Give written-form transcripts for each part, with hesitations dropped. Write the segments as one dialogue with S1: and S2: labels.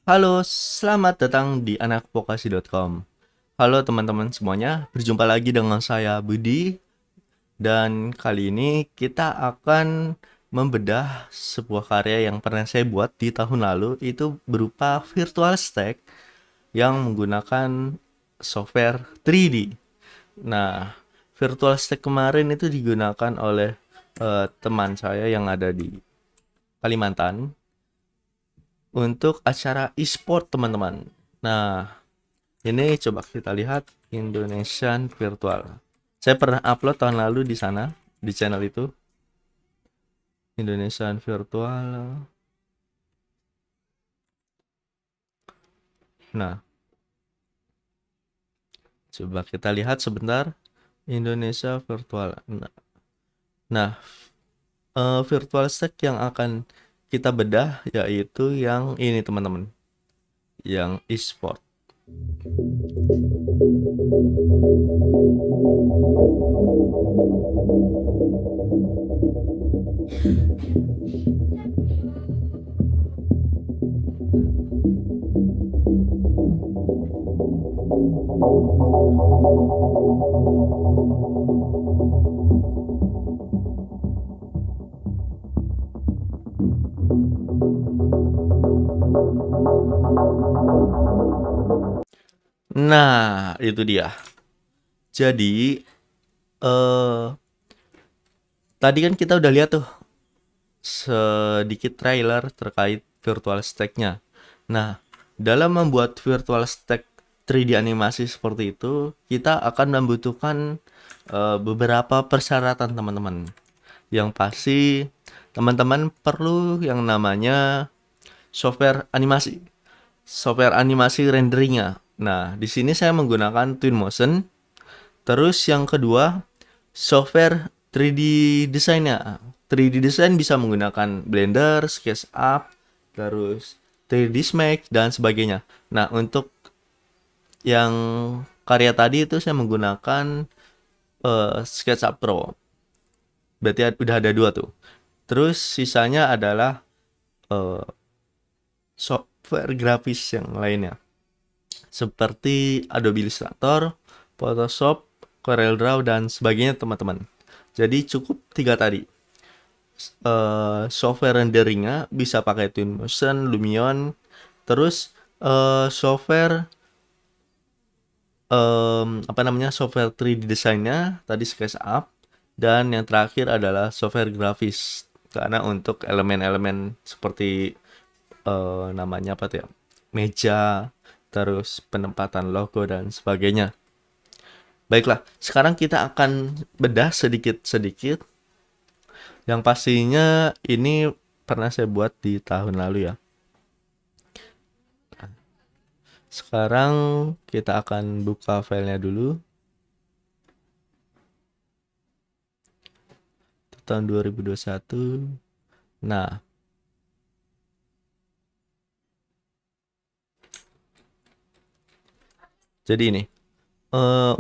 S1: Halo, selamat datang di anakvokasi.com. Halo teman-teman semuanya, berjumpa lagi dengan saya Budi dan kali ini kita akan membedah sebuah karya yang pernah saya buat di tahun lalu, itu berupa virtual stack yang menggunakan software 3D. Nah, virtual stack kemarin itu digunakan oleh teman saya yang ada di Kalimantan untuk acara e-sport teman-teman. Nah, ini coba kita lihat Indonesian Virtual. Saya pernah upload tahun lalu di sana, di channel itu. Indonesian Virtual. Nah, coba kita lihat sebentar. Indonesia Virtual. Nah, virtual stack yang akan kita bedah yaitu yang ini teman-teman. Yang e-sport. Nah, itu dia. Jadi, eh tadi kan kita udah lihat tuh sedikit trailer terkait virtual stack-nya. Nah, dalam membuat virtual stack 3D animasi seperti itu, kita akan membutuhkan beberapa persyaratan teman-teman. Yang pasti, teman-teman perlu yang namanya software animasi. Software animasi renderingnya. Nah, di sini saya menggunakan Twinmotion. Terus yang kedua, software 3D desainnya. 3D design bisa menggunakan Blender, SketchUp, terus 3D Max dan sebagainya. Nah, untuk yang karya tadi itu saya menggunakan SketchUp Pro. Berarti udah ada dua tuh. Terus sisanya adalah eh, software grafis yang lainnya. Seperti Adobe Illustrator, Photoshop, CorelDRAW, dan sebagainya teman-teman. Jadi cukup tiga tadi. Software renderingnya bisa pakai Twinmotion, Lumion, terus software apa namanya software 3D desainnya tadi SketchUp dan yang terakhir adalah software grafis karena untuk elemen-elemen seperti namanya apa tuh ya meja terus penempatan logo dan sebagainya. Baiklah, sekarang kita akan bedah sedikit-sedikit. Yang pastinya ini pernah saya buat di tahun lalu ya. Sekarang kita akan buka filenya dulu. Tahun 2021. Nah, jadi ini.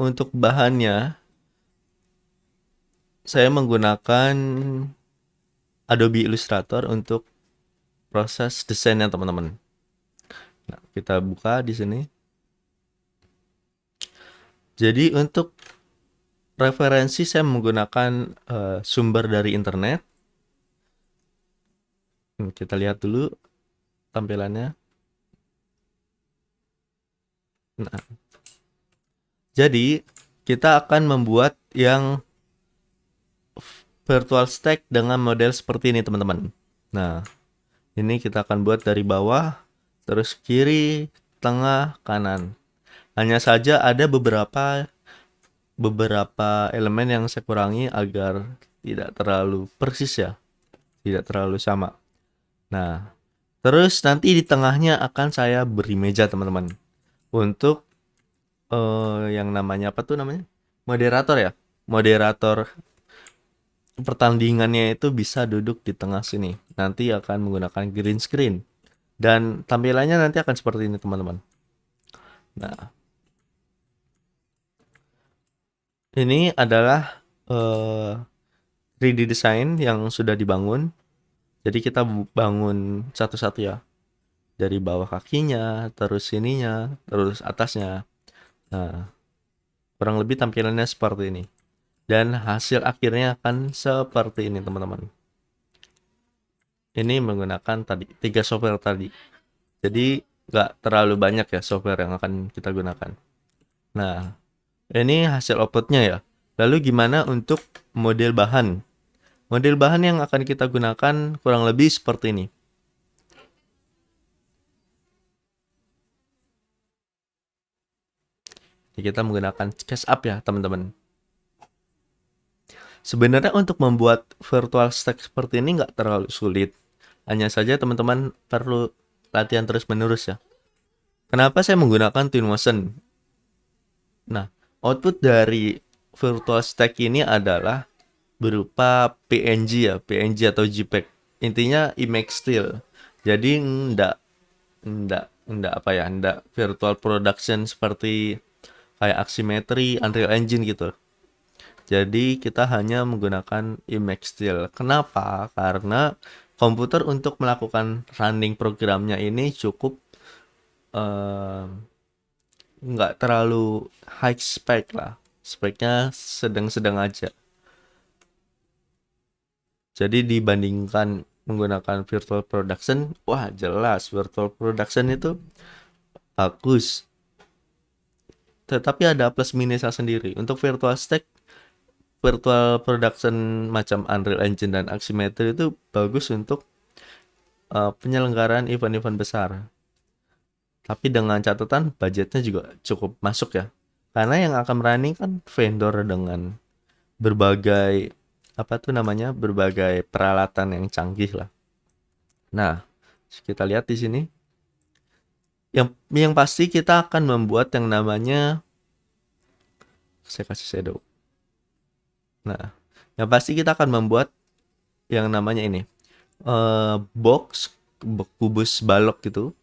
S1: Untuk bahannya, saya menggunakan Adobe Illustrator untuk proses desainnya teman-teman. Nah, kita buka di sini. Jadi untuk referensi saya menggunakan sumber dari internet. Kita lihat dulu tampilannya. Nah, jadi kita akan membuat yang virtual stack dengan model seperti ini teman-teman. Nah, ini kita akan buat dari bawah, terus kiri, tengah, kanan. Hanya saja ada beberapa elemen yang saya kurangi agar tidak terlalu persis ya, tidak terlalu sama. Nah, terus nanti di tengahnya akan saya beri meja teman-teman untuk yang namanya apa tuh namanya moderator ya, moderator pertandingannya itu bisa duduk di tengah sini. Nanti akan menggunakan green screen dan tampilannya nanti akan seperti ini teman-teman. Nah, ini adalah 3D design yang sudah dibangun. Jadi kita bangun satu-satu ya. dari bawah kakinya, terus sininya, terus atasnya. Nah, kurang lebih tampilannya seperti ini. Dan hasil akhirnya akan seperti ini, teman-teman. Ini menggunakan tadi 3 software tadi. Jadi nggak terlalu banyak ya software yang akan kita gunakan. Nah, ini hasil outputnya ya. Lalu gimana untuk model bahan? Model bahan yang akan kita gunakan kurang lebih seperti ini. Jadi kita menggunakan SketchUp ya, teman-teman. Sebenarnya untuk membuat virtual stack seperti ini nggak terlalu sulit. Hanya saja teman-teman perlu latihan terus-menerus ya. Kenapa saya menggunakan Twinmotion? Nah, output dari virtual stack ini adalah berupa PNG ya, PNG atau JPEG. Intinya image still. Jadi enggak apa ya, enggak virtual production seperti kayak Aximetry, Unreal Engine gitu. Jadi kita hanya menggunakan image still. Kenapa? Karena komputer untuk melakukan running programnya ini cukup nggak terlalu high spec lah. Speknya sedang-sedang aja. Jadi dibandingkan menggunakan virtual production, wah jelas virtual production itu bagus. Tetapi ada plus minusnya sendiri. Untuk virtual stack, virtual production macam Unreal Engine dan Aximetry itu bagus untuk penyelenggaraan event-event besar. Tapi dengan catatan budgetnya juga cukup masuk ya. Karena yang akan running kan vendor dengan berbagai berbagai peralatan yang canggih lah. Nah, kita lihat di sini. Yang pasti kita akan membuat yang namanya, saya kasih shadow. Nah, yang pasti kita akan membuat yang namanya ini box kubus balok gitu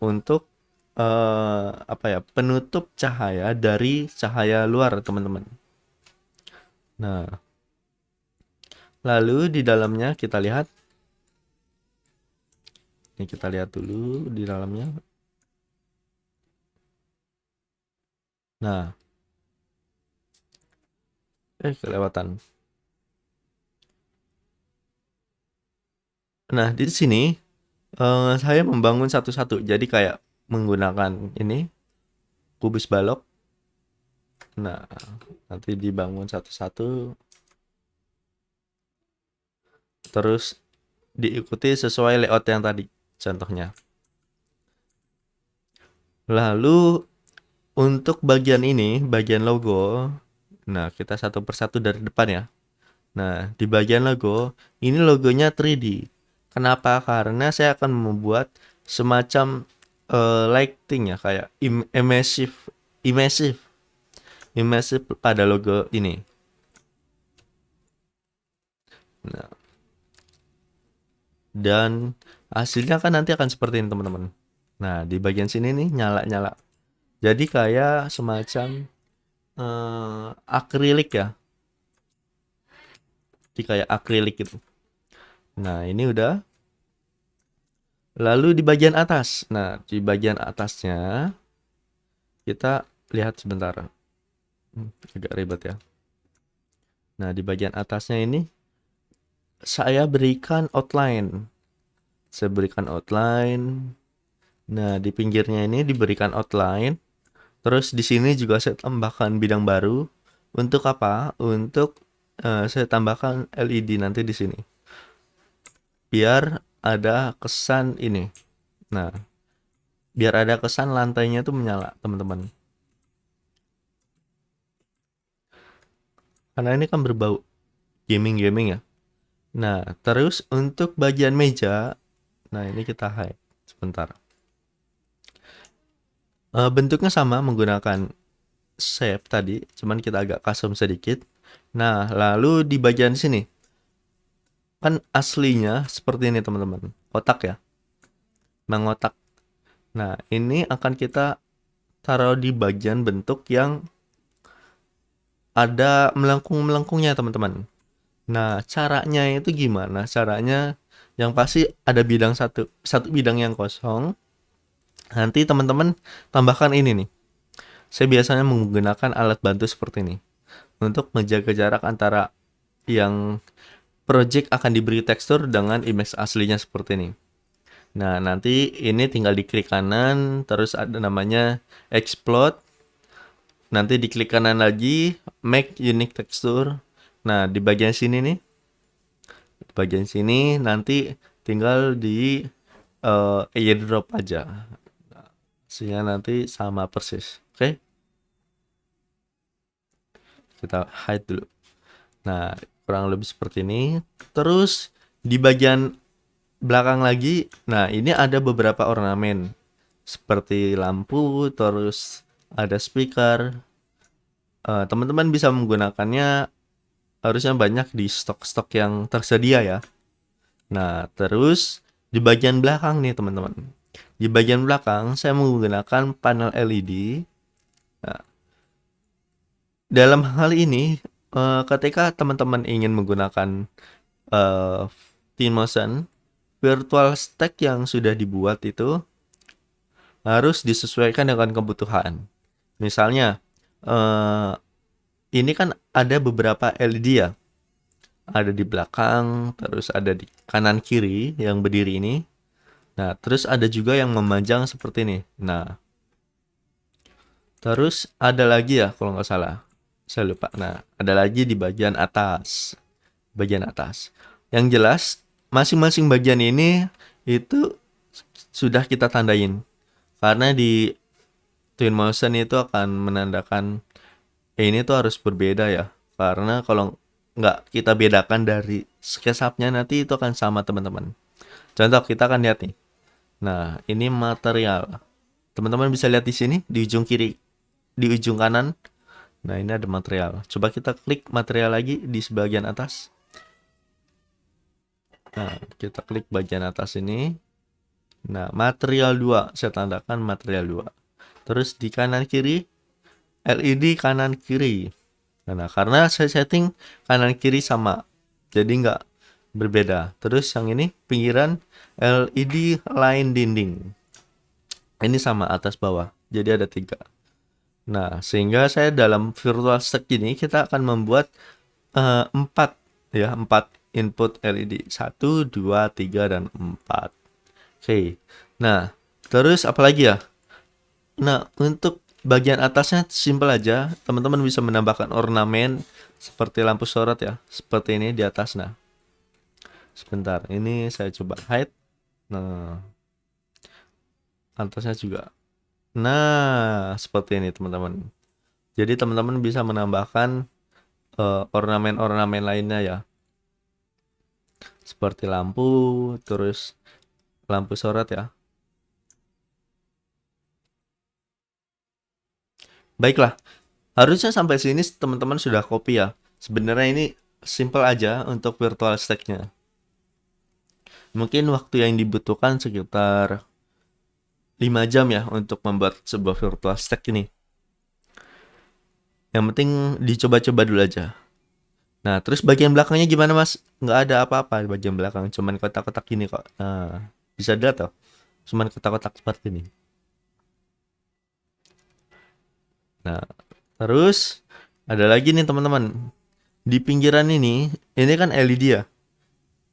S1: untuk penutup cahaya dari cahaya luar, teman-teman. Nah, lalu di dalamnya kita lihat. Ini kita lihat dulu di dalamnya. Nah, kelewatan. Nah, di sini saya membangun satu-satu. Jadi kayak menggunakan ini kubus balok. Nah, nanti dibangun satu-satu. Terus diikuti sesuai layout yang tadi, contohnya. Lalu untuk bagian ini, bagian logo, nah kita satu persatu dari depan ya. Nah, di bagian logo, ini logonya 3D. Kenapa? Karena saya akan membuat semacam lighting ya, kayak immersive pada logo ini. Nah, dan hasilnya kan nanti akan seperti ini, teman-teman. Nah, di bagian sini nih nyala-nyala. Jadi kayak semacam akrilik ya. Jadi kayak akrilik gitu. Nah, ini udah. Lalu di bagian atas. Nah, di bagian atasnya kita lihat sebentar. Agak ribet ya. Nah, di bagian atasnya ini saya berikan outline. Saya berikan outline. Nah, di pinggirnya ini diberikan outline. Terus di sini juga saya tambahkan bidang baru. Untuk apa? Untuk saya tambahkan LED nanti di sini. Biar ada kesan ini. Nah, biar ada kesan lantainya itu menyala, teman-teman. Karena ini kan berbau gaming ya. Nah, terus untuk bagian meja, nah ini kita hide sebentar. Bentuknya sama menggunakan shape tadi, cuman kita agak custom sedikit. Nah, lalu di bagian sini kan aslinya seperti ini, teman-teman. Kotak ya. Mengotak. Nah, ini akan kita taruh di bagian bentuk yang ada melengkung-melengkungnya, teman-teman. Nah, caranya itu gimana? Caranya yang pasti ada bidang satu bidang yang kosong. Nanti teman-teman tambahkan ini nih. Saya biasanya menggunakan alat bantu seperti ini untuk menjaga jarak antara yang project akan diberi tekstur dengan image aslinya seperti ini. Nah, nanti ini tinggal diklik kanan, terus ada namanya explode. Nanti diklik kanan lagi, make unique texture. Nah, di bagian sini nih, di bagian sini nanti tinggal di airdrop aja. Hasilnya nanti sama persis. Oke, kita hide dulu. Nah, kurang lebih seperti ini. Terus di bagian belakang lagi, nah ini ada beberapa ornamen seperti lampu, terus ada speaker. Teman-teman bisa menggunakannya harusnya banyak di stok-stok yang tersedia ya. Nah, terus di bagian belakang nih teman-teman. Di bagian belakang saya menggunakan panel LED. Nah, dalam hal ini ketika teman-teman ingin menggunakan eh, Twinmotion, virtual stack yang sudah dibuat itu harus disesuaikan dengan kebutuhan. Misalnya, eh, ini kan ada beberapa LED ya. Ada di belakang, terus ada di kanan kiri yang berdiri ini. Nah, terus ada juga yang memanjang seperti ini. Nah, terus ada lagi ya kalau nggak salah. Saya lupa. Nah, ada lagi di bagian atas. Bagian atas. Yang jelas, masing-masing bagian ini itu sudah kita tandain. Karena di Twinmotion itu akan menandakan ini tuh harus berbeda ya. Karena kalau nggak kita bedakan dari SketchUp-nya nanti itu akan sama teman-teman. Contoh kita akan lihat nih. Nah, ini material. Teman-teman bisa lihat di sini di ujung kiri, di ujung kanan. Nah, ini ada material. Coba kita klik material lagi di sebagian atas. Nah, kita klik bagian atas ini. Nah, material 2, saya tandakan material 2. Terus di kanan kiri, LED kanan kiri. Nah, karena saya setting kanan kiri sama, jadi nggak berbeda. Terus yang ini pinggiran LED line dinding. Ini sama atas bawah, jadi ada 3. Nah, sehingga saya dalam virtual stack ini kita akan membuat 4 ya, 4 input LED. 1, 2, 3, dan 4. Oke. Nah, terus apa lagi ya? Nah, untuk bagian atasnya simpel aja. Teman-teman bisa menambahkan ornamen seperti lampu sorot ya. Seperti ini di atas. Nah, sebentar. Ini saya coba hide. Nah, atasnya juga. Nah, seperti ini teman-teman. Jadi teman-teman bisa menambahkan ornamen-ornamen lainnya ya. Seperti lampu, terus lampu sorot ya. Baiklah, harusnya sampai sini teman-teman sudah copy ya. Sebenarnya ini simple aja untuk virtual stack-nya. Mungkin waktu yang dibutuhkan sekitar 5 jam ya untuk membuat sebuah virtual stack ini. Yang penting dicoba-coba dulu aja. Nah, terus bagian belakangnya gimana mas? Nggak ada apa-apa di bagian belakang, cuman kotak-kotak ini kok. Nah, bisa dilihat tuh, cuman kotak-kotak seperti ini. Nah, terus ada lagi nih teman-teman. Di pinggiran ini kan LED ya.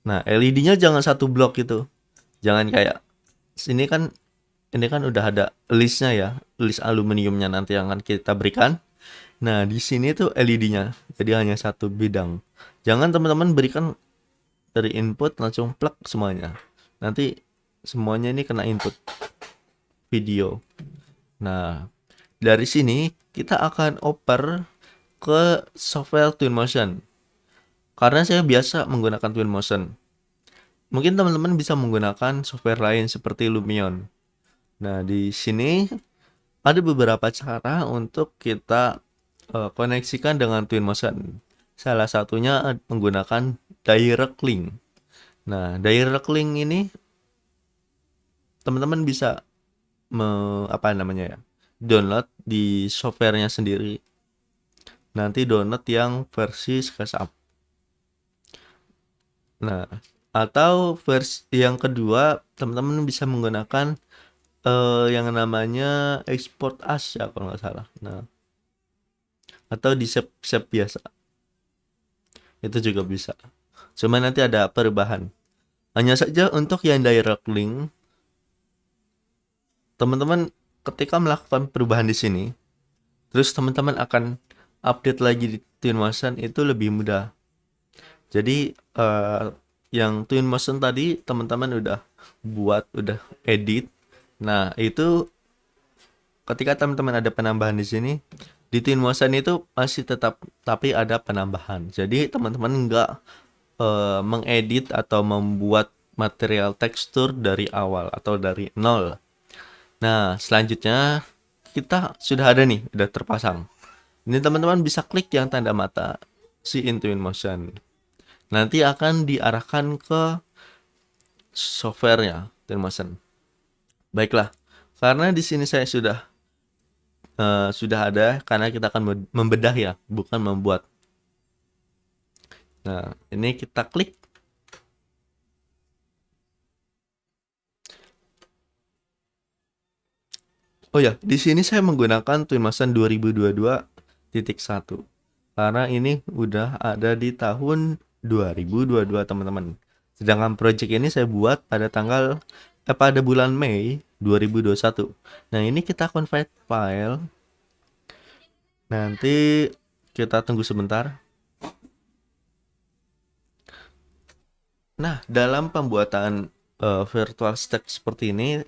S1: Nah, LED-nya jangan satu blok gitu. Jangan kayak sini kan, ini kan udah ada listnya ya, list aluminiumnya nanti yang akan kita berikan. Nah, di sini tuh LED-nya, jadi hanya satu bidang. Jangan teman-teman berikan dari input langsung plug semuanya. Nanti semuanya ini kena input video. Nah, dari sini kita akan oper ke software Twinmotion. Karena saya biasa menggunakan Twinmotion. Mungkin teman-teman bisa menggunakan software lain seperti Lumion. Nah, di sini ada beberapa cara untuk kita koneksikan dengan Twinmotion. Salah satunya menggunakan direct link. Nah, direct link ini teman-teman bisa apa namanya ya? Download di softwarenya sendiri. Nanti download yang versi SketchUp. Nah, atau versi yang kedua, teman-teman bisa menggunakan yang namanya export as ya kalau nggak salah. Nah, atau di save biasa itu juga bisa. Cuma nanti ada perubahan. Hanya saja untuk yang direct link, teman-teman ketika melakukan perubahan di sini, terus teman-teman akan update lagi di Twinmotion itu lebih mudah. Jadi yang Twinmotion tadi teman-teman udah buat, udah edit. Nah, itu ketika teman-teman ada penambahan di sini, di Twinmotion itu masih tetap tapi ada penambahan. Jadi teman-teman nggak mengedit atau membuat material tekstur dari awal atau dari nol. Nah, selanjutnya kita sudah ada nih, udah terpasang. Ini teman-teman bisa klik yang tanda mata si Twinmotion. Nanti akan diarahkan ke softwarenya Twinmotion. Baiklah, karena di sini saya sudah ada, karena kita akan membedah ya, bukan membuat. Nah, ini kita klik. Oh ya, di sini saya menggunakan Twinmotion 2022.1 karena ini udah ada di tahun 2022 teman-teman. Sedangkan project ini saya buat pada bulan Mei 2021. Nah, ini kita convert file. Nanti kita tunggu sebentar. Nah, dalam pembuatan virtual stack seperti ini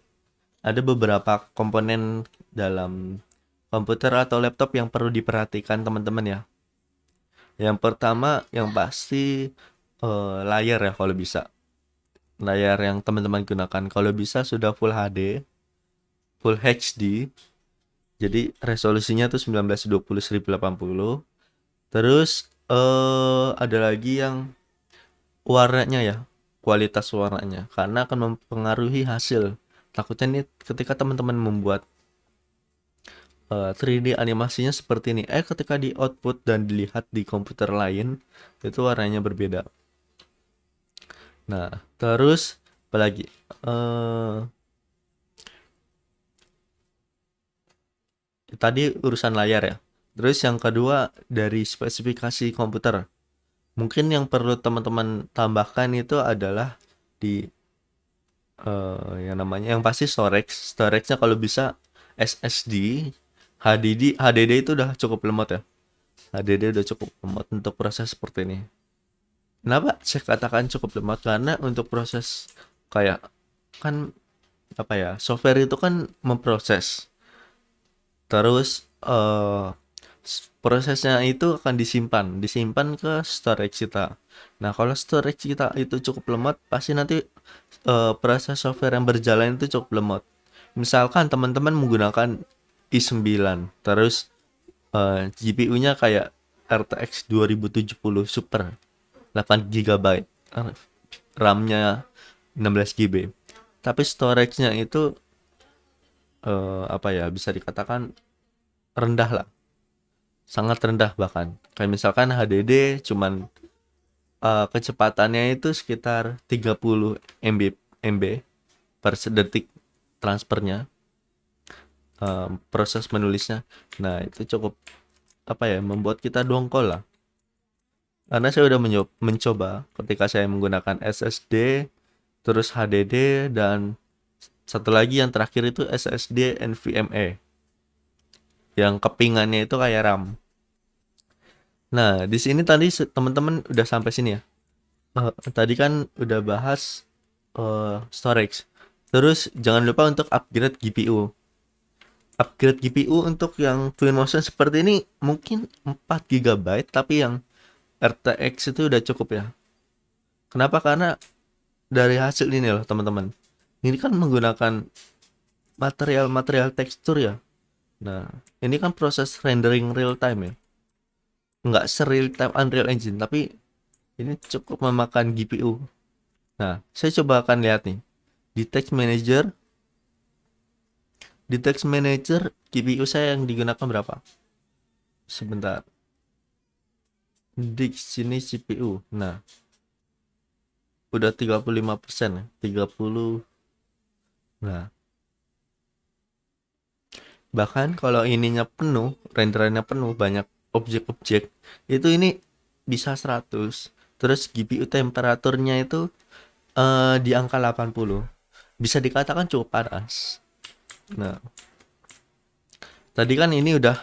S1: ada beberapa komponen dalam komputer atau laptop yang perlu diperhatikan teman-teman ya. Yang pertama yang pasti layar ya kalau bisa. Layar yang teman-teman gunakan kalau bisa sudah Full HD, Full HD. Jadi resolusinya tuh 1920 1080. Terus ada lagi yang warnanya ya, kualitas warnanya karena akan mempengaruhi hasil. Takutnya nih ketika teman-teman membuat 3D animasinya seperti ini, ketika di output dan dilihat di komputer lain itu warnanya berbeda. Nah, terus apalagi tadi urusan layar ya. Terus yang kedua dari spesifikasi komputer. Mungkin yang perlu teman-teman tambahkan itu adalah di yang namanya yang pasti storage-nya kalau bisa SSD, HDD itu udah cukup lemot ya. HDD udah cukup lemot untuk proses seperti ini. Kenapa saya katakan cukup lemot? Karena untuk proses kayak kan apa ya, software itu kan memproses. Terus prosesnya itu akan disimpan ke storage kita. Nah, kalau storage kita itu cukup lemot, pasti nanti proses software yang berjalan itu cukup lemot. Misalkan teman-teman menggunakan i9, terus GPU-nya kayak RTX 2070 Super 8 GB, RAM-nya 16 GB. Tapi storage-nya itu apa ya, bisa dikatakan rendah lah. Sangat rendah bahkan. Kayak misalkan HDD cuman kecepatannya itu sekitar 30 MB per detik transfernya, proses menulisnya. Nah, itu cukup apa ya, membuat kita dongkol lah. Karena saya udah mencoba ketika saya menggunakan SSD, terus HDD, dan satu lagi yang terakhir itu SSD NVMe. Yang kepingannya itu kayak RAM. Nah, di sini tadi teman-teman udah sampai sini ya. Tadi kan udah bahas storage. Terus jangan lupa untuk upgrade GPU. Upgrade GPU untuk yang Twinmotion seperti ini mungkin 4 GB, tapi yang RTX itu udah cukup ya. Kenapa? Karena dari hasil ini loh teman-teman. Ini kan menggunakan material tekstur ya. Nah, ini kan proses rendering real time ya. Nggak se-real time Unreal Engine, tapi ini cukup memakan GPU. Nah, saya coba akan lihat nih. Di text manager GPU saya yang digunakan berapa? Sebentar. Di sini CPU. Nah, udah 35% ya. 30. Nah, Bahkan kalau ininya penuh, renderannya penuh, banyak objek-objek, itu ini bisa 100. Terus GPU temperaturnya itu di angka 80. Bisa dikatakan cukup panas. Nah, tadi kan ini udah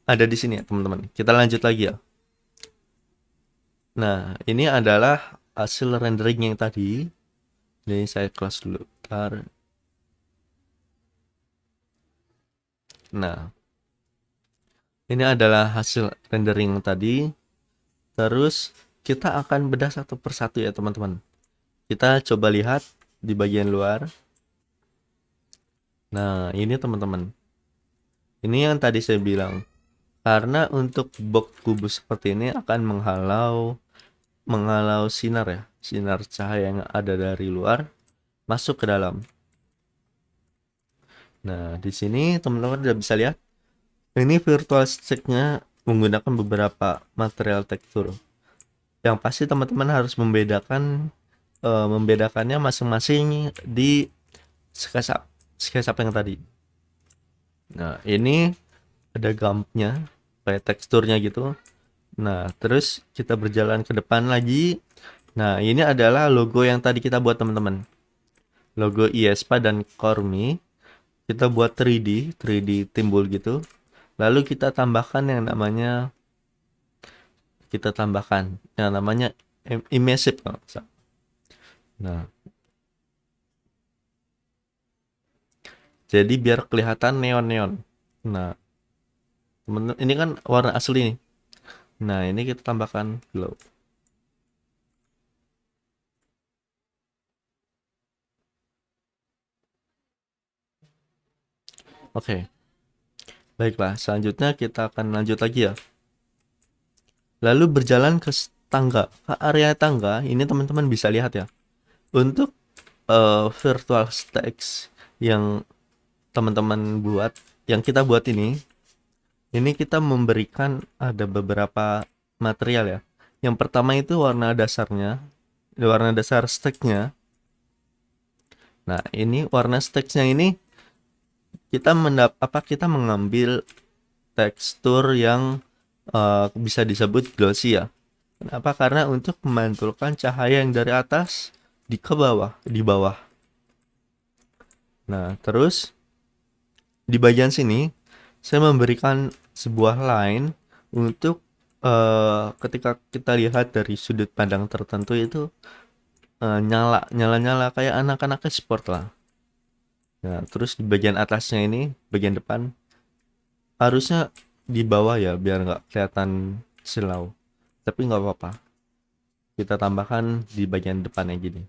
S1: ada di sini ya, teman-teman. Kita lanjut lagi ya. Nah, ini adalah hasil rendering yang tadi. Jadi saya close dulu. Bentar. Nah, ini adalah hasil rendering tadi. Terus kita akan bedah satu persatu ya teman-teman. Kita coba lihat di bagian luar. Nah, ini teman-teman. Ini yang tadi saya bilang. Karena untuk box kubus seperti ini akan menghalau sinar ya. Sinar cahaya yang ada dari luar masuk ke dalam. Nah, di sini teman-teman udah bisa lihat. Ini virtual stick-nya menggunakan beberapa material tekstur. Yang pasti teman-teman harus membedakannya masing-masing di SketchUp yang tadi. Nah, ini ada gumpnya, kayak teksturnya gitu. Nah, terus kita berjalan ke depan lagi. Nah, ini adalah logo yang tadi kita buat teman-teman. Logo IESPA dan Cormi. Kita buat 3D timbul gitu. Lalu kita tambahkan yang namanya immersive. Nah, jadi biar kelihatan neon-neon. Nah, ini kan warna asli nih. Nah, ini kita tambahkan glow. Oke. Baiklah, selanjutnya kita akan lanjut lagi ya. Lalu berjalan ke tangga, ke area tangga. Ini teman-teman bisa lihat ya. Untuk virtual stacks yang teman-teman buat, yang kita buat ini kita memberikan ada beberapa material ya. Yang pertama itu warna dasarnya, warna dasar stacknya. Nah, ini warna stacksnya ini kita mengambil tekstur yang bisa disebut glossy ya. Kenapa? Karena untuk memantulkan cahaya yang dari atas di bawah. Nah, terus di bagian sini saya memberikan sebuah line untuk ketika kita lihat dari sudut pandang tertentu itu nyala kayak anak-anak sport lah. Nah, terus di bagian atasnya ini, bagian depan harusnya di bawah ya biar nggak kelihatan silau. Tapi nggak apa-apa. Kita tambahkan di bagian depannya gini.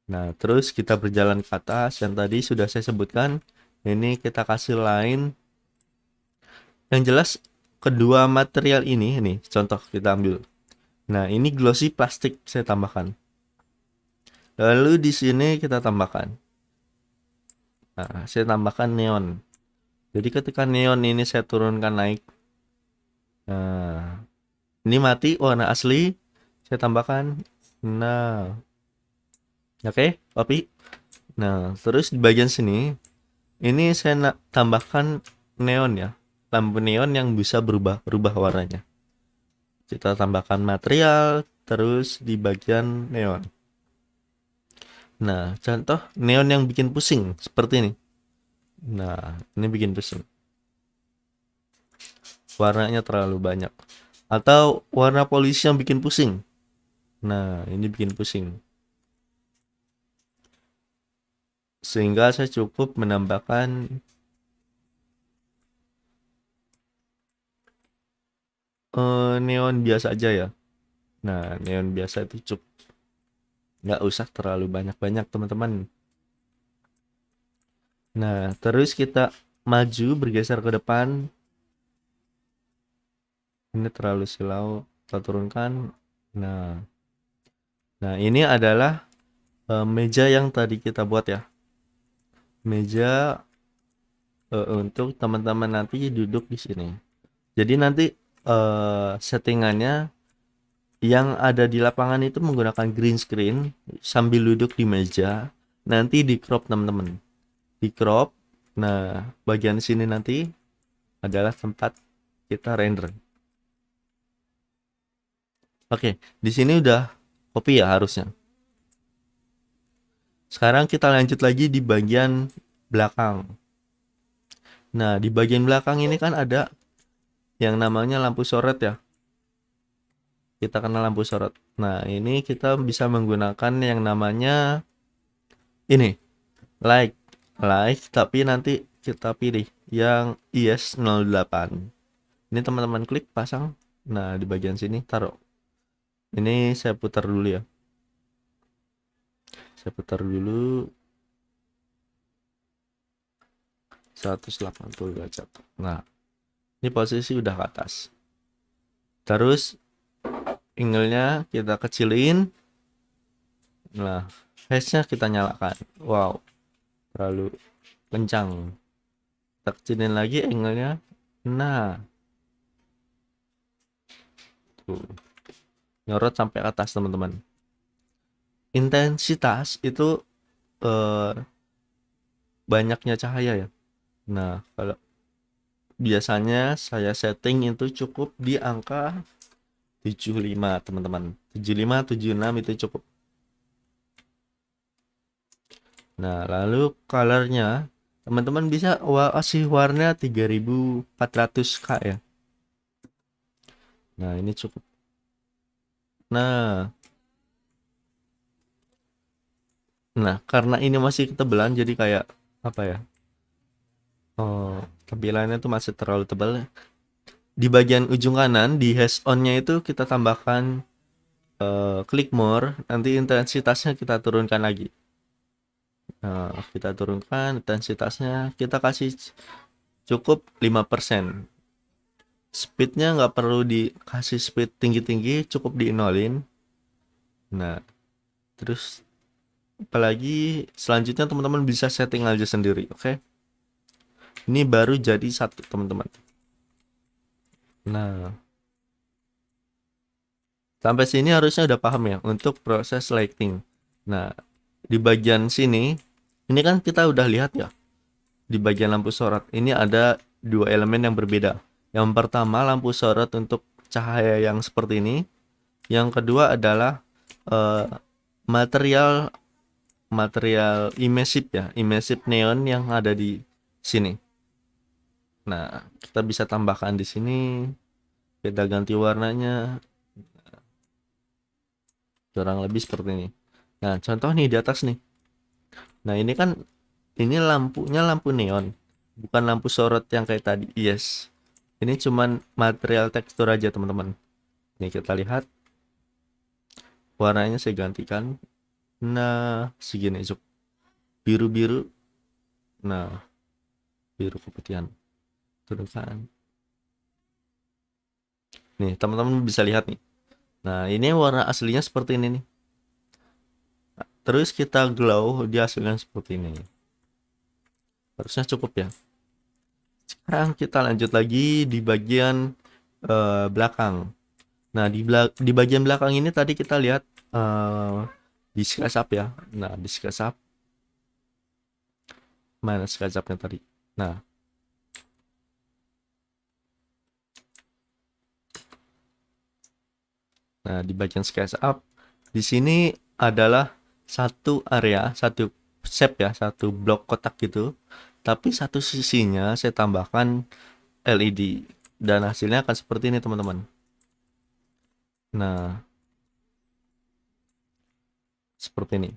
S1: Nah, terus kita berjalan ke atas yang tadi sudah saya sebutkan. Ini kita kasih line. Yang jelas kedua material ini contoh kita ambil. Nah, ini glossy plastik saya tambahkan. Lalu di sini kita tambahkan. Nah, saya tambahkan neon. Jadi ketika neon ini saya turunkan naik. Nah, ini mati warna asli. Saya tambahkan. Nah, oke, copy. Nah, terus di bagian sini ini saya tambahkan neon ya. Lampu neon yang bisa berubah warnanya. Kita tambahkan material terus di bagian neon. Nah, contoh neon yang bikin pusing seperti ini. Nah, ini bikin pusing. Warnanya terlalu banyak. Atau warna polisi yang bikin pusing. Nah, ini bikin pusing. Sehingga saya cukup menambahkan neon biasa aja ya. Nah, neon biasa itu cukup. Nggak usah terlalu banyak-banyak teman-teman. Nah, terus kita maju bergeser ke depan. Ini terlalu silau, kita turunkan. Nah, ini adalah meja yang tadi kita buat ya. Meja untuk teman-teman nanti duduk di sini. Jadi nanti settingannya yang ada di lapangan itu menggunakan green screen sambil duduk di meja. Nanti di crop teman-teman. Di crop. Nah, bagian sini nanti adalah tempat kita render. Oke, di sini udah copy ya harusnya. Sekarang kita lanjut lagi di bagian belakang. Nah, di bagian belakang ini kan ada yang namanya lampu sorot ya. Kita kenal lampu sorot. Nah, ini kita bisa menggunakan yang namanya ini, like, tapi nanti kita pilih yang IS08. Ini teman-teman klik pasang. Nah, di bagian sini taruh. Ini saya putar dulu ya. Saya putar dulu 180 derajat. Nah, ini posisi udah ke atas. Terus angle-nya kita kecilin. Nah, phase-nya kita nyalakan. Wow, terlalu kencang. Kita kecilin lagi angle-nya. Nah, tuh. Nyorot sampai ke atas teman-teman. Intensitas itu banyaknya cahaya ya. Nah, kalau biasanya saya setting itu cukup di angka 75 teman-teman. 75, 76 itu cukup. Nah, lalu colornya teman-teman bisa kasih warna 3400K ya. Nah, ini cukup. Nah, karena ini masih ketebalan jadi kayak apa ya? Oh, tampilannya tuh masih terlalu tebal. Di bagian ujung kanan di hash on-nya itu kita tambahkan klik more, nanti intensitasnya kita turunkan lagi. Nah, kita turunkan intensitasnya, kita kasih cukup 5%. Speednya nggak perlu dikasih speed tinggi-tinggi, cukup diinolin. Nah, terus apalagi selanjutnya teman-teman bisa setting aja sendiri, oke? Ini baru jadi satu teman-teman. Nah, sampai sini harusnya udah paham ya untuk proses lighting. Nah, di bagian sini, ini kan kita udah lihat ya, di bagian lampu sorot ini ada dua elemen yang berbeda. Yang pertama lampu sorot untuk cahaya yang seperti ini. Yang kedua adalah eh, material immersive ya, immersive neon yang ada di sini. Nah, kita bisa tambahkan di sini, kita ganti warnanya, kurang lebih seperti ini. Nah, contoh nih di atas nih. Nah, ini kan ini lampunya lampu neon, bukan lampu sorot yang kayak tadi. Yes. Ini cuman material tekstur aja, teman-teman. Nih kita lihat. Warnanya saya gantikan. Nah, segini cuk. Biru-biru. Nah, biru keputihan. Turunkan. Nih, teman-teman bisa lihat nih. Nah, ini warna aslinya seperti ini nih. Terus kita glow, dia hasilnya seperti ini. Harusnya cukup ya. Sekarang kita lanjut lagi di bagian belakang. Nah, di bagian belakang ini tadi kita lihat di SketchUp ya. Nah, di SketchUp mana SketchUp-nya tadi? Nah, di bagian SketchUp di sini adalah satu area, satu shape ya, satu blok kotak gitu. Tapi satu sisinya saya tambahkan LED dan hasilnya akan seperti ini, teman-teman. Nah, seperti ini.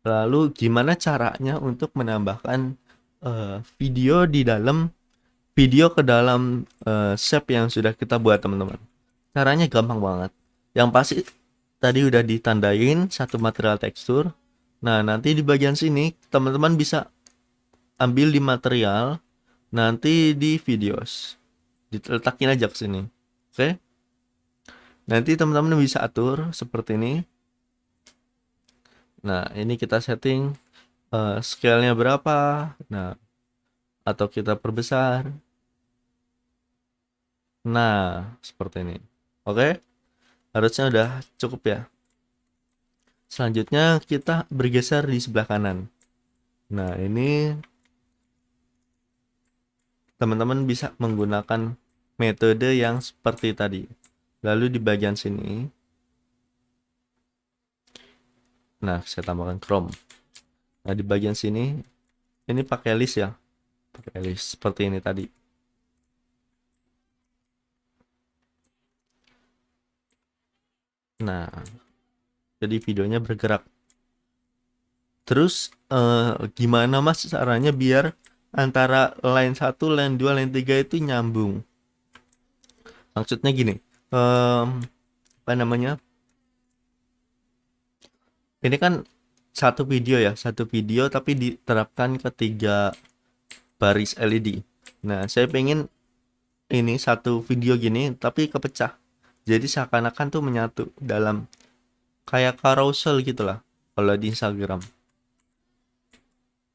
S1: Lalu gimana caranya untuk menambahkan video di dalam video ke dalam shape yang sudah kita buat, teman-teman? Caranya gampang banget. Yang pasti tadi udah ditandain satu material tekstur. Nah, nanti di bagian sini teman-teman bisa ambil di material, nanti di videos. Diletakin aja ke sini. Oke? Nanti teman-teman bisa atur seperti ini. Nah, ini kita setting scale-nya berapa. Nah, atau kita perbesar. Nah, seperti ini. Oke? Harusnya udah cukup ya. Selanjutnya kita bergeser di sebelah kanan. Nah, ini teman-teman bisa menggunakan metode yang seperti tadi. Lalu di bagian sini, nah saya tambahkan Chrome. Nah, di bagian sini ini pakai list ya, pakai list seperti ini tadi. Nah, jadi videonya bergerak. Terus gimana Mas caranya biar antara line 1, line 2, line 3 itu nyambung? Maksudnya gini, apa namanya? Ini kan satu video ya, satu video tapi diterapkan ke 3 baris LED. Nah, saya pengen ini satu video gini tapi kepecah. Jadi seakan-akan tuh menyatu dalam kayak carousel gitulah kalau di Instagram.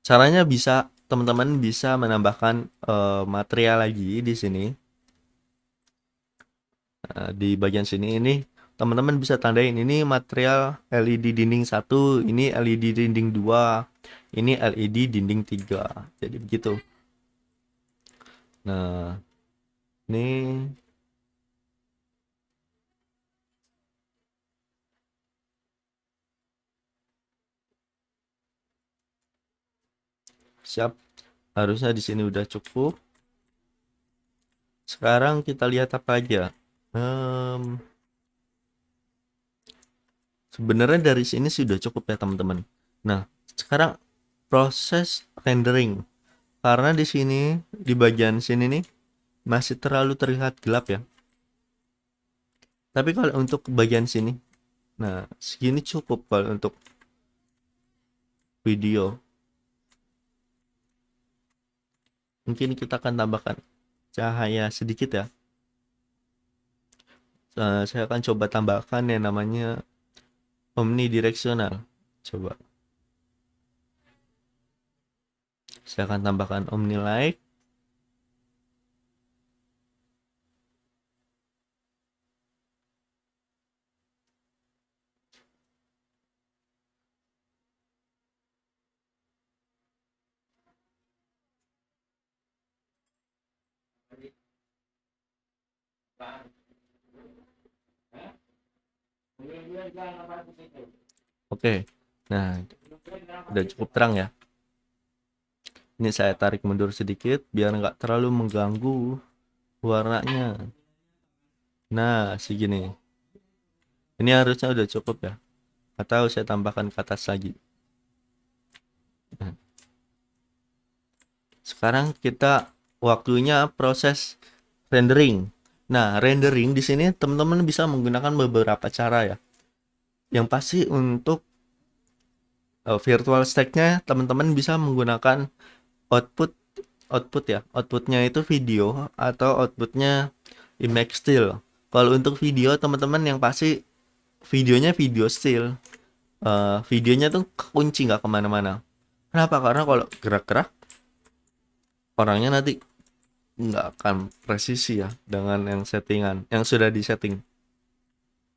S1: Caranya bisa teman-teman bisa menambahkan material lagi di sini. Di bagian sini ini teman-teman bisa tandain ini material LED dinding 1, ini LED dinding 2, ini LED dinding 3. Jadi begitu. Nah, ini siap. Harusnya di sini udah cukup. Sekarang kita lihat apa aja. Sebenarnya dari sini sudah cukup ya teman-teman. Nah, sekarang proses rendering. Karena di sini di bagian sini nih masih terlalu terlihat gelap ya. Tapi kalau untuk bagian sini, nah segini cukup kalau untuk video. Mungkin kita akan tambahkan cahaya sedikit ya. Saya akan coba tambahkan yang namanya omnidirectional. Coba. Saya akan tambahkan omnilight. Oke. Nah, udah cukup terang ya. Ini saya tarik mundur sedikit biar nggak terlalu mengganggu warnanya. Nah, segini. Ini harusnya udah cukup ya. Atau saya tambahkan ke atas lagi. Nah, sekarang kita waktunya proses rendering. Nah, rendering di sini teman-teman bisa menggunakan beberapa cara ya. Yang pasti untuk virtual stack-nya teman-teman bisa menggunakan output output ya. Outputnya itu video atau outputnya image still. Kalau untuk video teman-teman yang pasti videonya video still. Videonya tuh kunci nggak kemana-mana. Kenapa? Karena kalau gerak-gerak orangnya nanti nggak akan presisi ya dengan yang settingan yang sudah disetting.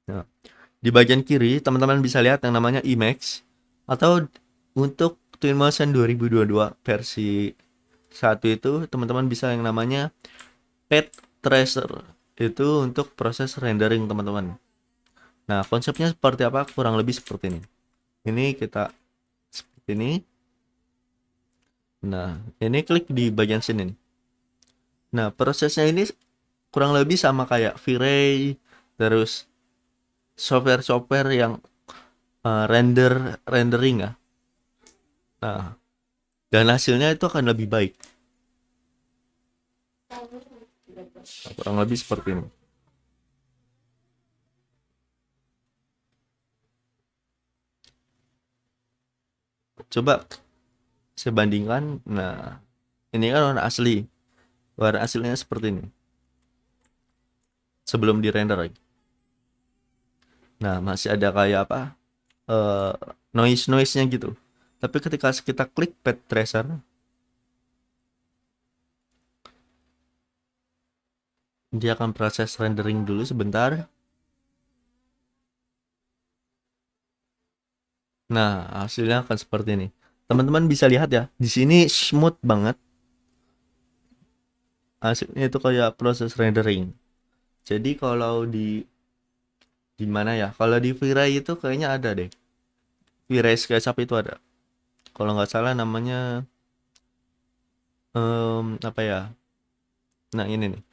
S1: Nah, di bagian kiri teman-teman bisa lihat yang namanya Emax atau untuk Twinmotion 2022 versi 1 itu teman-teman bisa yang namanya Path Tracer itu untuk proses rendering teman-teman. Nah, konsepnya seperti apa? Kurang lebih seperti ini. Ini kita seperti ini. Nah, ini klik di bagian sini nih. Nah, prosesnya ini kurang lebih sama kayak V-Ray, terus software-software yang rendering ya. Nah, dan hasilnya itu akan lebih baik. Nah, kurang lebih seperti ini. Coba saya bandingkan. Nah, ini kan warna asli. Warna aslinya seperti ini. Sebelum di render lagi. Nah, masih ada kayak apa? Noise-nya gitu. Tapi ketika kita klik Path Tracer, dia akan proses rendering dulu sebentar. Nah, hasilnya akan seperti ini. Teman-teman bisa lihat ya, di sini smooth banget. Hasilnya itu kayak proses rendering. Jadi kalau di mana ya? Kalau di V-Ray itu kayaknya ada deh. V-Ray SketchUp itu ada. Kalau nggak salah namanya apa ya? Nah ini nih,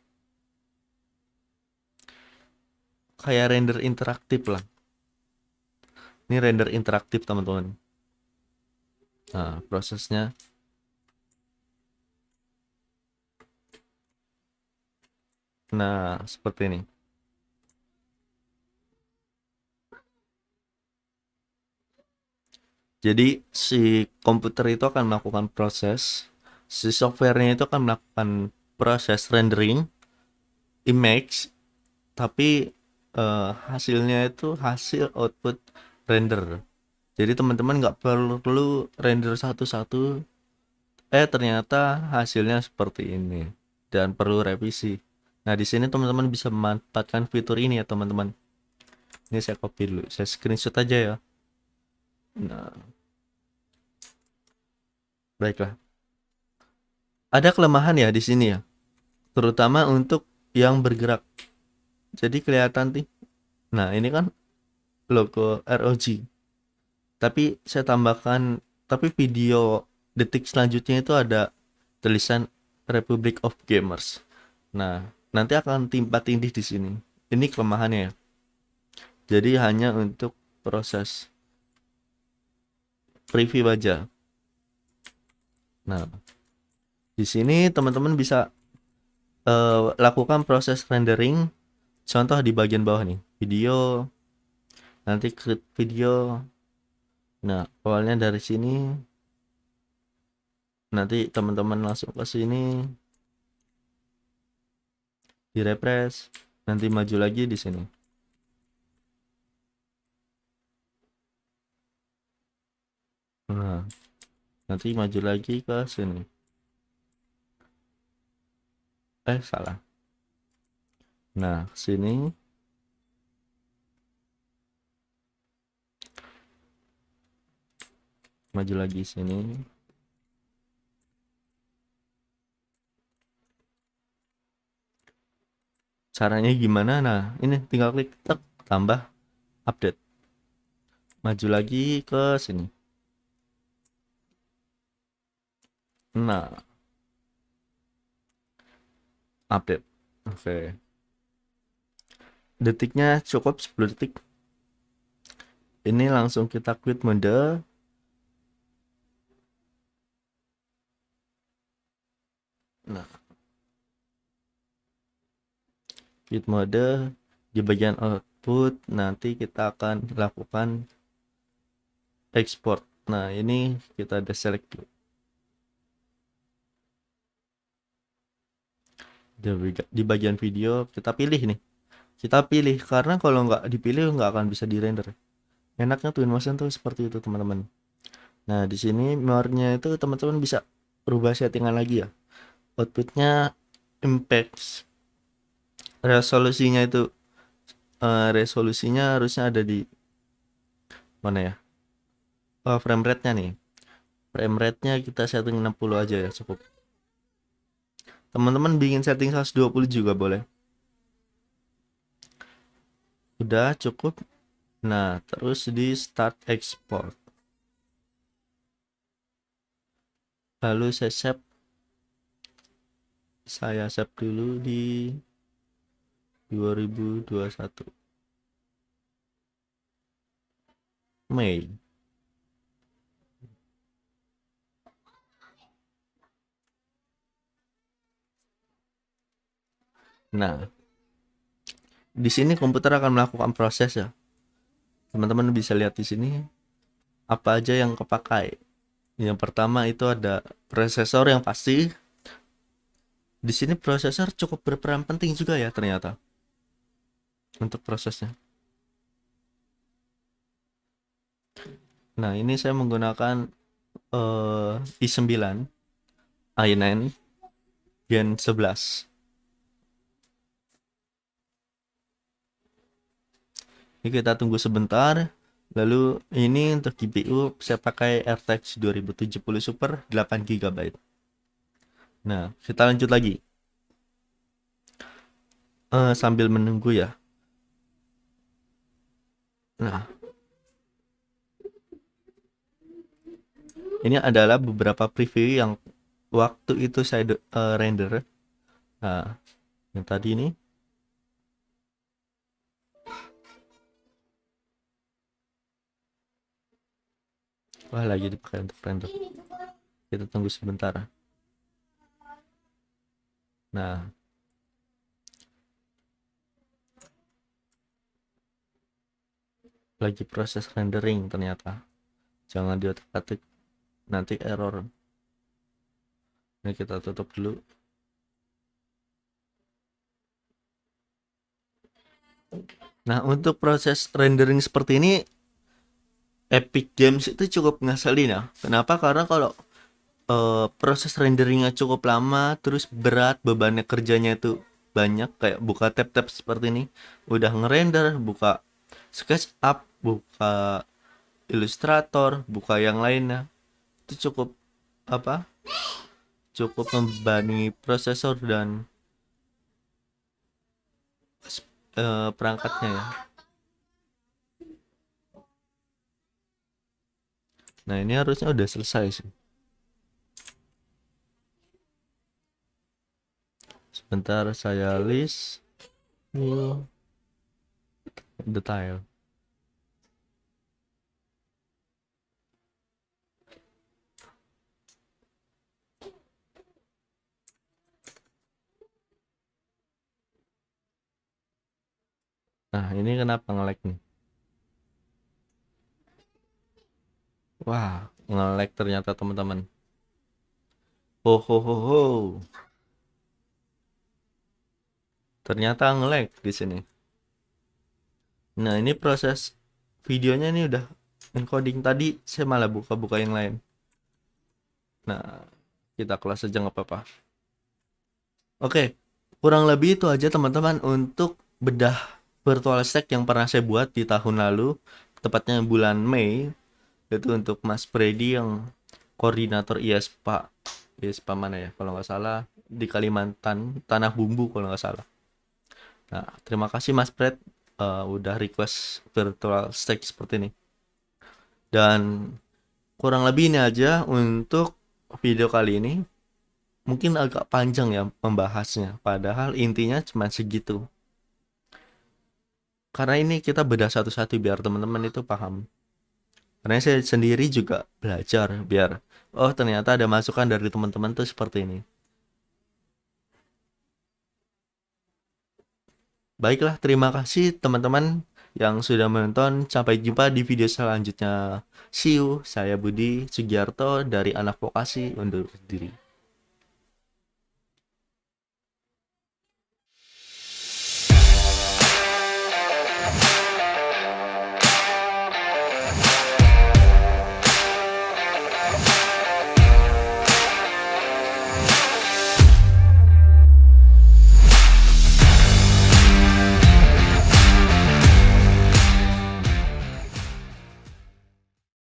S1: kayak render interaktif lah. Ini render interaktif teman-teman. Nah prosesnya. Nah seperti ini. Jadi si komputer itu akan melakukan proses, si softwarenya itu akan melakukan proses rendering image, tapi hasilnya itu hasil output render. Jadi teman-teman nggak perlu render satu-satu, ternyata hasilnya seperti ini dan perlu revisi. Nah di sini teman-teman bisa memanfaatkan fitur ini ya teman-teman. Ini saya copy dulu, saya screenshot aja ya. Nah baiklah. Ada kelemahan ya di sini ya, terutama untuk yang bergerak. Jadi kelihatan nih. Nah, ini kan logo ROG. Tapi saya tambahkan, tapi video detik selanjutnya itu ada tulisan Republic of Gamers. Nah, nanti akan timpa tindih di sini. Ini kelemahannya ya. Jadi hanya untuk proses preview aja. Nah, di sini teman-teman bisa lakukan proses rendering. Contoh di bagian bawah nih, video, nanti create video. Nah, awalnya dari sini, nanti teman-teman langsung ke sini, di refresh, nanti maju lagi di sini. Nah, nanti maju lagi ke sini. Salah. Nah, sini. Maju lagi sini. Caranya gimana? Nah, ini tinggal klik tek, tambah update. Maju lagi ke sini. Nah, update. Oke. Detiknya cukup 10 detik. Ini langsung kita quit mode. Nah, quit mode di bagian output nanti kita akan lakukan export. Nah, ini kita deselect dulu. Di bagian video kita pilih nih. Kita pilih karena kalau nggak dipilih nggak akan bisa di render. Enaknya Twinmotion tuh seperti itu teman-teman. Nah di sini memorinya itu teman-teman bisa rubah settingan lagi ya. Outputnya impact, resolusinya itu resolusinya harusnya ada di mana ya? Frame rate-nya nih. Frame rate-nya kita setting 60 aja ya cukup. Teman-teman bikin setting 120 juga boleh. Udah cukup. Nah, terus di start export. Lalu saya save dulu di 2021 Mei. Nah, di sini komputer akan melakukan proses ya. Teman-teman bisa lihat di sini apa aja yang kepakai. Yang pertama itu ada prosesor yang pasti. Di sini prosesor cukup berperan penting juga ya ternyata untuk prosesnya. Nah, ini saya menggunakan i9 i9 Gen 11. Ini kita tunggu sebentar. Lalu ini untuk GPU saya pakai RTX 2070 Super 8 GB. Nah, kita lanjut lagi. Sambil menunggu ya. Nah, ini adalah beberapa preview yang waktu itu saya render. Nah, yang tadi ini. Wah, lagi dipakai untuk render. Kita tunggu sebentar. Nah, lagi proses rendering ternyata. Jangan diotak-atik, nanti error. Nah, kita tutup dulu. Nah, untuk proses rendering seperti ini Epic Games itu cukup ngeselin ya. Kenapa? Karena kalau proses renderingnya cukup lama, terus berat, bebannya kerjanya itu banyak, kayak buka tab-tab seperti ini, udah ngerender, buka SketchUp, buka Illustrator, buka yang lainnya, itu cukup apa? Cukup membebani prosesor dan perangkatnya ya. Nah, ini harusnya udah selesai sih. Sebentar saya list new detail. Nah, ini kenapa nge-lag nih? Wah, nge-lag ternyata teman-teman. Ho ho ho ho. Ternyata nge-lag di sini. Nah, ini proses videonya ini udah encoding, tadi saya malah buka-buka yang lain. Nah, kita close aja nggak apa-apa. Oke, kurang lebih itu aja teman-teman untuk bedah virtual stack yang pernah saya buat di tahun lalu, tepatnya bulan Mei. Itu untuk Mas Freddy yang koordinator ISPA. ISPA mana ya? Kalau nggak salah di Kalimantan, Tanah Bumbu kalau nggak salah. Nah, terima kasih Mas Fred udah request virtual stack seperti ini. Dan kurang lebih ini aja untuk video kali ini. Mungkin agak panjang ya membahasnya, padahal intinya cuma segitu. Karena ini kita bedah satu-satu biar teman-teman itu paham. Karena saya sendiri juga belajar biar oh ternyata ada masukan dari teman-teman tuh seperti ini. Baiklah, terima kasih teman-teman yang sudah menonton. Sampai jumpa di video selanjutnya. See you. Saya Budi Sugiarto dari Anak Vokasi undur diri.